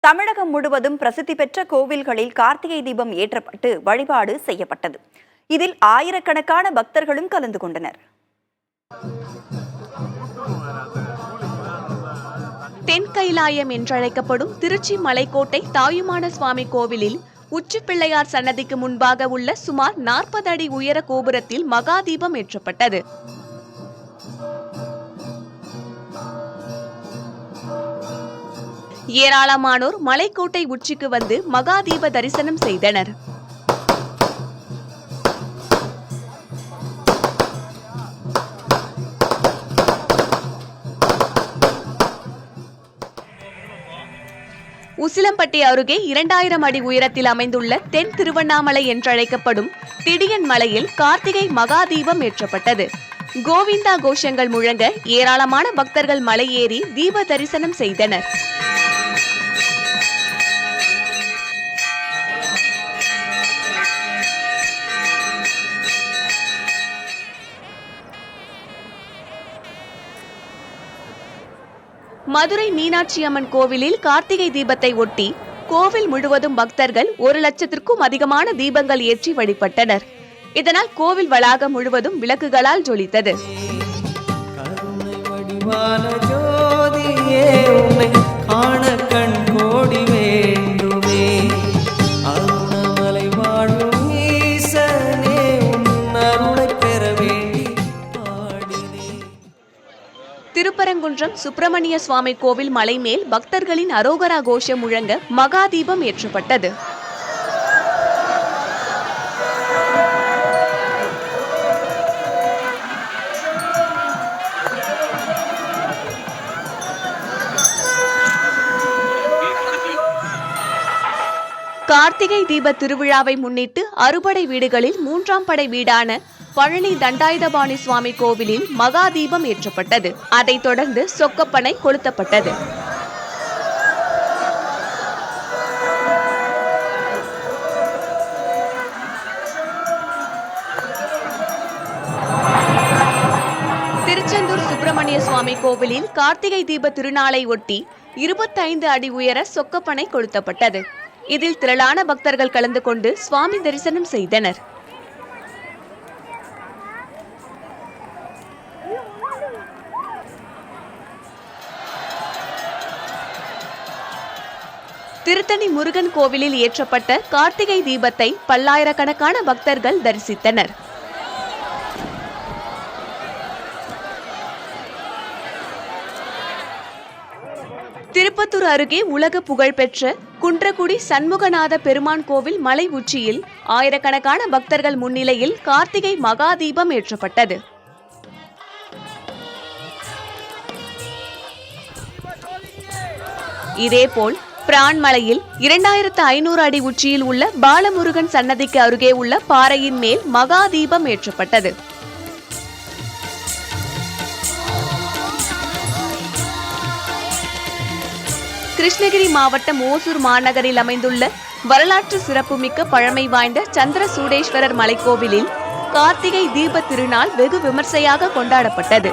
தமிழகம் முழுவதும் பிரசித்தி பெற்ற கோவில்களில் கார்த்திகை தீபம் ஏற்றப்பட்டு வழிபாடு செய்யப்பட்டது. இதில் ஆயிரக்கணக்கான பக்தர்களும் கலந்து கொண்டனர். தென்கைலாயம் என்றழைக்கப்படும் திருச்சி மலைக்கோட்டை தாயுமான சுவாமி கோவிலில் உச்சிப்பிள்ளையார் சன்னதிக்கு முன்பாக உள்ள சுமார் 40 அடி உயர கோபுரத்தில் மகாதீபம் ஏற்றப்பட்டது. ஏராளமானோர் மலைக்கோட்டை உச்சிக்கு வந்து மகாதீப தரிசனம் செய்தனர். உசிலம்பட்டி அருகே 2000 அடி உயரத்தில் அமைந்துள்ள தென் திருவண்ணாமலை என்றழைக்கப்படும் திடியன் மலையில் கார்த்திகை மகாதீபம் ஏற்றப்பட்டது. கோவிந்தா கோஷங்கள் முழங்க ஏராளமான பக்தர்கள் மலை ஏறி தீப தரிசனம் செய்தனர். மதுரை மீனாட்சி அம்மன் கோவிலில் கார்த்திகை தீபத்தை ஒட்டி கோவில் முழுவதும் பக்தர்கள் 1 லட்சத்திற்கும் அதிகமான தீபங்கள் ஏற்றி வழிபட்டனர். இதனால் கோவில் வளாகம் முழுவதும் விளக்குகளால் ஜொலித்தது. திருப்பரங்குன்றம் சுப்பிரமணிய சுவாமி கோவில் மலை மேல் பக்தர்களின் அரோகரா கோஷம் முழங்க மகாதீபம் ஏற்றப்பட்டது. கார்த்திகை தீப திருவிழாவை முன்னிட்டு அறுபடை வீடுகளில் 3ஆம் படை வீடான பழனி தண்டாயுதபாணி சுவாமி கோவிலில் மகாதீபம் ஏற்றப்பட்டது. அதைத் தொடர்ந்து சொக்கப்பனை கொளுத்தப்பட்டது. திருச்செந்தூர் சுப்பிரமணிய சுவாமி கோவிலில் கார்த்திகை தீப திருநாளை ஒட்டி 25 அடி உயர சொக்கப்பனை கொளுத்தப்பட்டது. இதில் திரளான பக்தர்கள் கலந்து கொண்டு சுவாமி தரிசனம் செய்தனர். திருத்தணி முருகன் கோவிலில் ஏற்றப்பட்ட கார்த்திகை தீபத்தை பல்லாயிரக்கணக்கான பக்தர்கள் தரிசித்தனர். திருப்பத்தூர் அருகே உலக புகழ்பெற்ற குன்றக்குடி சண்முகநாத பெருமான் கோவில் மலை உச்சியில் ஆயிரக்கணக்கான பக்தர்கள் முன்னிலையில் கார்த்திகை மகாதீபம் ஏற்றப்பட்டது. இதேபோல் பிரான்மலையில் 2500 அடி உச்சியில் உள்ள பாலமுருகன் சன்னதிக்கு அருகே உள்ள பாறையின் மேல் மகாதீபம் ஏற்றப்பட்டது. கிருஷ்ணகிரி மாவட்டம் ஓசூர் மாநகரில் அமைந்துள்ள வரலாற்று சிறப்புமிக்க பழமை வாய்ந்த சந்திர சூடேஸ்வரர் மலைக்கோவிலில் கார்த்திகை தீப திருநாள் வெகு விமர்சையாக கொண்டாடப்பட்டது.